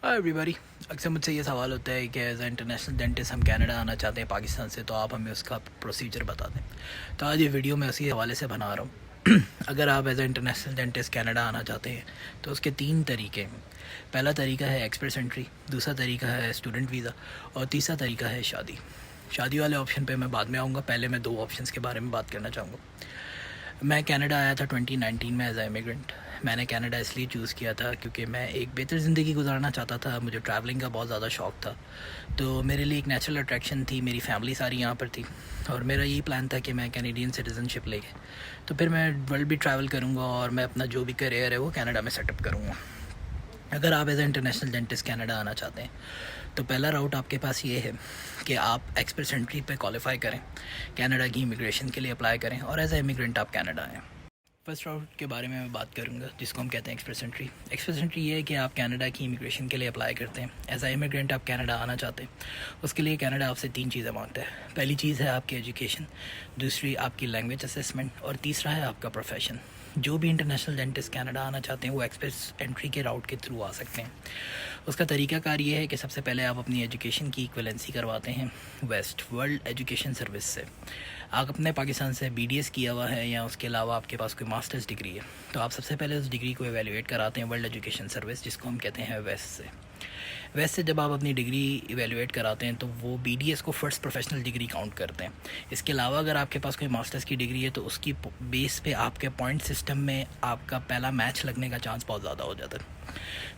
Hi everybody. अक्सर मुझसे ये सवाल होता है कि एज ए इंटरनेशनल डेंटिस्ट हम कनाडा आना चाहते हैं पाकिस्तान से, तो आप हमें उसका प्रोसीजर बता दें। तो आज ये वीडियो मैं उसी हवाले से बना रहा हूँ। अगर आप as a international dentist Canada आना चाहते हैं तो उसके 3 तरीके हैं। पहला तरीका है एक्सप्रेस एंट्री, दूसरा तरीका है स्टूडेंट वीज़ा और तीसरा तरीका है शादी। शादी वाले ऑप्शन पे मैं बाद में आऊँगा, पहले मैं 2 ऑप्शंस के बारे में बात करना चाहूँगा। मैं कनाडा आया था 2019 में एज ए इमिग्रेंट। मैंने कनाडा इसलिए चूज़ किया था क्योंकि मैं एक बेहतर ज़िंदगी गुजारना चाहता था। मुझे ट्रैवलिंग का बहुत ज़्यादा शौक़ था, तो मेरे लिए एक नेचुरल अट्रैक्शन थी। मेरी फैमिली सारी यहाँ पर थी और मेरा यही प्लान था कि मैं कैनेडियन सिटीज़नशिप लेके तो फिर मैं वर्ल्ड भी ट्रैवल करूँगा और मैं अपना जो भी करियर है वो कनाडा में सेटअप करूँगा। अगर आप as a international dentist Canada आना चाहते हैं तो पहला राउट आपके पास ये है कि आप एक्सप्रेस एंट्री पे क्वालिफाई करें, कनाडा की इमिग्रेशन के लिए अप्लाई करें और एज ए इमिग्रेंट आप कनाडा आएँ। फर्स्ट राउट के बारे में मैं बात करूंगा, जिसको हम कहते हैं एक्सप्रेस एंट्री। एक्सप्रेस एंट्री ये है कि आप कनाडा की इमिग्रेशन के लिए अप्लाई करते हैं। एज ए इमिग्रेंट आप कनाडा आना चाहते हैं, उसके लिए कनाडा आपसे 3 चीज़ें मांगता है। पहली चीज़ है आपकी एजुकेशन, दूसरी आपकी लैंग्वेज असेसमेंट और तीसरा है आपका प्रोफेशन। जो भी इंटरनेशनल डेंटिस्ट कनाडा आना चाहते हैं वो एक्सप्रेस एंट्री के राउट के थ्रू आ सकते हैं। उसका तरीकाकार ये है कि सबसे पहले आप अपनी एजुकेशन की इक्वलेंसी करवाते हैं वेस्ट वर्ल्ड एजुकेशन सर्विस से। आप अपने पाकिस्तान से BDS किया हुआ है या उसके अलावा आपके पास कोई मास्टर्स डिग्री है, तो आप सबसे पहले उस डिग्री को एवेलुएट कराते हैं वर्ल्ड एजुकेशन सर्विस, जिसको हम कहते हैं वेस्ट से। वेस्ट से जब आप अपनी डिग्री इवेलुएट कराते हैं तो वो BDS को फर्स्ट प्रोफेशनल डिग्री काउंट करते हैं। इसके अलावा अगर आपके पास कोई मास्टर्स की डिग्री है तो उसकी बेस पे आपके पॉइंट सिस्टम में आपका पहला मैच लगने का चांस बहुत ज़्यादा हो जाता है।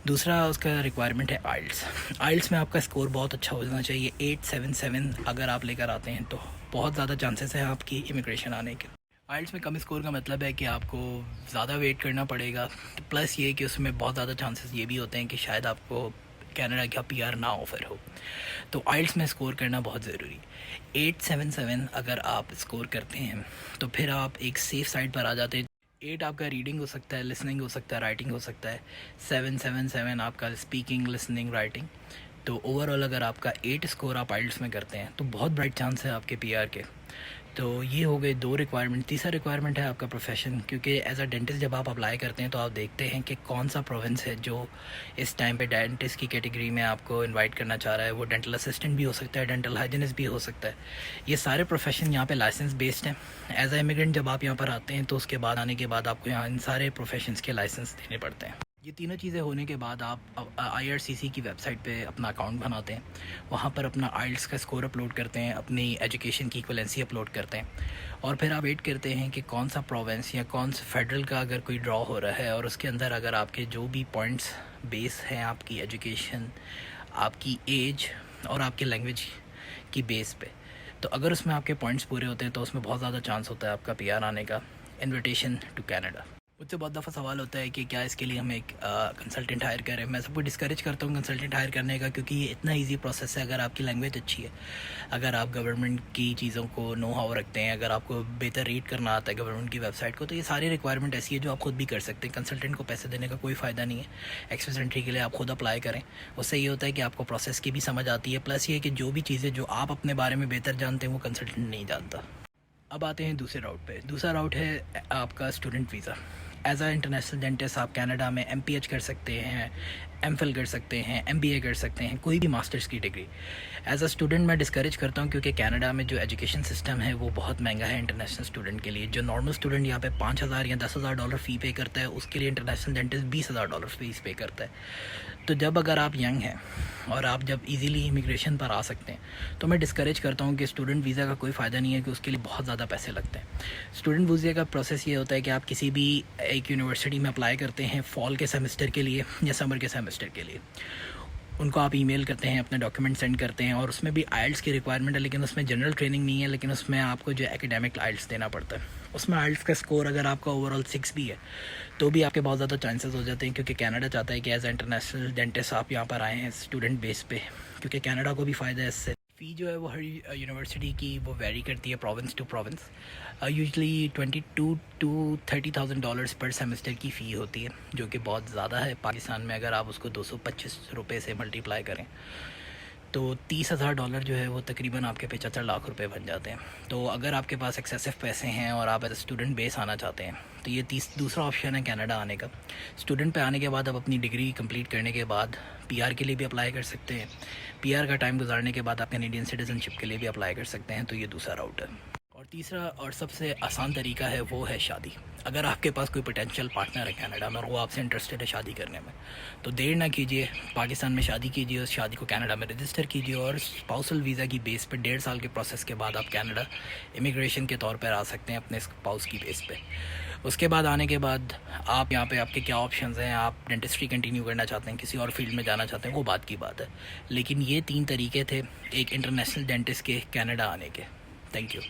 दूसरा उसका रिक्वायरमेंट है आइल्स में आपका स्कोर बहुत अच्छा हो जाना चाहिए। 877 अगर आप लेकर आते हैं तो बहुत ज़्यादा चांसेस है आपकी इमिग्रेशन आने के। आइल्स में कम स्कोर का मतलब है कि आपको ज़्यादा वेट करना पड़ेगा, प्लस ये कि उसमें बहुत ज़्यादा चांसेस ये भी होते हैं कि शायद आपको कनाडा का PR ना ऑफ़र हो। तो आइल्स में स्कोर करना बहुत ज़रूरी। 877 अगर आप स्कोर करते हैं तो फिर आप एक सेफ़ साइड पर आ जाते हैं। 8 आपका रीडिंग हो सकता है, लिसनिंग हो सकता है, राइटिंग हो सकता है। 777 आपका स्पीकिंग, लिसनिंग, राइटिंग। तो ओवरऑल अगर आपका 8 स्कोर आप आइल्स में करते हैं तो बहुत ब्राइट चांस है आपके PR के। तो ये हो गए 2 रिक्वायरमेंट। तीसरा रिक्वायरमेंट है आपका प्रोफेशन, क्योंकि एज अ डेंटिस्ट जब आप अप्लाई करते हैं तो आप देखते हैं कि कौन सा प्रोविंस है जो इस टाइम पे डेंटिस्ट की कैटेगरी में आपको इनवाइट करना चाह रहा है। वो डेंटल असिस्टेंट भी हो सकता है, डेंटल हाइजीनिस्ट भी हो सकता है। ये सारे प्रोफेशन यहाँ पे लाइसेंस बेस्ड हैं। एज अ इमिग्रेंट जब आप यहाँ पर आते हैं तो उसके बाद आने के बाद आपको यहाँ इन सारे प्रोफेशंस के लाइसेंस देने पड़ते हैं। ये तीनों चीज़ें होने के बाद आप IRCC की वेबसाइट पे अपना अकाउंट बनाते हैं, वहाँ पर अपना आइल्स का स्कोर अपलोड करते हैं, अपनी एजुकेशन की इक्वलेंसी अपलोड करते हैं और फिर आप वेट करते हैं कि कौन सा प्रोविंस या कौन सा फेडरल का अगर कोई ड्रॉ हो रहा है और उसके अंदर अगर आपके जो भी पॉइंट्स बेस हैं आपकी एजुकेशन, आपकी एज और आपके लैंग्वेज की बेस पे, तो अगर उसमें आपके पॉइंट्स पूरे होते हैं तो उसमें बहुत ज़्यादा चांस होता है आपका PR आने का, इन्विटेशन टू कनाडा। मुझसे बहुत दफ़ा सवाल होता है कि क्या इसके लिए हम एक कंसल्टेंट हायर करें। मैं सबको डिस्करेज करता हूँ कंसल्टेंट हायर करने का, क्योंकि ये इतना इजी प्रोसेस है। अगर आपकी लैंग्वेज अच्छी है, अगर आप गवर्नमेंट की चीज़ों को नो हाउ रखते हैं, अगर आपको बेहतर रीड करना आता है गवर्नमेंट की वेबसाइट को, तो ये सारी रिक्वायरमेंट ऐसी है जो आप खुद भी कर सकते हैं। कंसल्टेंट को पैसे देने का कोई फ़ायदा नहीं है। एक्सप्रेस एंट्री के लिए आप खुद अप्लाई करें, उससे ये होता है कि आपको प्रोसेस की भी समझ आती है, प्लस ये कि जो भी चीज़ें जो आप अपने बारे में बेहतर जानते हैं वो कंसल्टेंट नहीं जानता। अब आते हैं दूसरे राउट पे। दूसरा राउट है आपका student visa. As a international dentist आप कनाडा में MPH कर सकते हैं, MPhil कर सकते हैं, MBA कर सकते हैं, कोई भी मास्टर्स की डिग्री। एज अ स्टूडेंट मैं डिस्करेज करता हूँ, क्योंकि कनाडा में जो एजुकेशन सिस्टम है वो बहुत महंगा है इंटरनेशनल स्टूडेंट के लिए। जो नॉर्मल स्टूडेंट यहाँ पे $5,000 या $10,000 फ़ी पे करता है, उसके लिए इंटरनेशनल डेंटिस्ट $20,000 फीस पे करता है। तो जब अगर आप यंग हैं और आप जब इजीली इमिग्रेशन पर आ सकते हैं तो मैं डिस्करेज करता हूँ कि स्टूडेंट वीज़ा का कोई फ़ायदा नहीं है, कि उसके लिए बहुत ज़्यादा पैसे लगते हैं। स्टूडेंट वीज़ा का प्रोसेस ये होता है कि आप किसी भी एक यूनिवर्सिटी में अप्लाई करते हैं फॉल के सेमेस्टर के लिए या समर के सेमेस्टर के लिए। उनको आप ईमेल करते हैं, अपने डॉक्यूमेंट सेंड करते हैं और उसमें भी आइल्स की रिक्वायरमेंट है, लेकिन उसमें जनरल ट्रेनिंग नहीं है, लेकिन उसमें आपको जो एकेडमिक आइल्स देना पड़ता है। उसमें आइल्स का स्कोर अगर आपका ओवरऑल 6 भी है तो भी आपके बहुत ज़्यादा चांसेस हो जाते हैं, क्योंकि कनाडा चाहता है कि एज इंटरनेशनल डेंटिस्ट आप यहाँ पर आए हैं स्टूडेंट बेस पे, क्योंकि कनाडा को भी फ़ायदा है इससे। फ़ी जो है वो हर यूनिवर्सिटी की वो वेरी करती है province to province. Usually $22,000 to $30,000 पर सेमेस्टर की फ़ी होती है, जो कि बहुत ज़्यादा है पाकिस्तान में। अगर आप उसको 225 रुपये से मल्टीप्लाई करें تو $30,000 جو ہے وہ تقریباً آپ کے 75 لاکھ روپے بن جاتے ہیں. تو اگر آپ کے پاس ایکسیسو پیسے ہیں اور آپ ایز اے اسٹوڈنٹ بیس آنا چاہتے ہیں تو یہ دوسرا آپشن ہے کینیڈا آنے کا. اسٹوڈنٹ پہ آنے کے بعد آپ اپنی ڈگری کمپلیٹ کرنے کے بعد پی آر کے لیے بھی اپلائی کر سکتے ہیں. پی آر کا ٹائم گزارنے کے بعد آپ کینیڈین سٹیزن شپ کے لیے بھی اپلائی کر سکتے ہیں. تو یہ دوسرا راؤٹ ہے. اور تیسرا اور سب سے آسان طریقہ ہے وہ ہے شادی. اگر آپ کے پاس کوئی پوٹینشیل پارٹنر ہے کینیڈا میں اور وہ آپ سے انٹرسٹڈ ہے شادی کرنے میں تو دیر نہ کیجیے, پاکستان میں شادی کیجیے, اس شادی کو کینیڈا میں رجسٹر کیجیے اور اسپاؤسل ویزا کی بیس پہ 1.5 سال کے پروسیس کے بعد آپ کینیڈا امیگریشن کے طور پر آ سکتے ہیں اپنے اسپاؤس کی بیس پہ. اس کے بعد آنے کے بعد آپ یہاں پہ آپ کے کیا آپشنز ہیں, آپ ڈینٹسٹری کنٹینیو کرنا چاہتے ہیں, کسی اور فیلڈ میں جانا چاہتے ہیں, وہ بات کی بات ہے. لیکن یہ 3 طریقے تھے ایک انٹرنیشنل ڈینٹسٹ کے کینیڈا آنے کے. Thank you.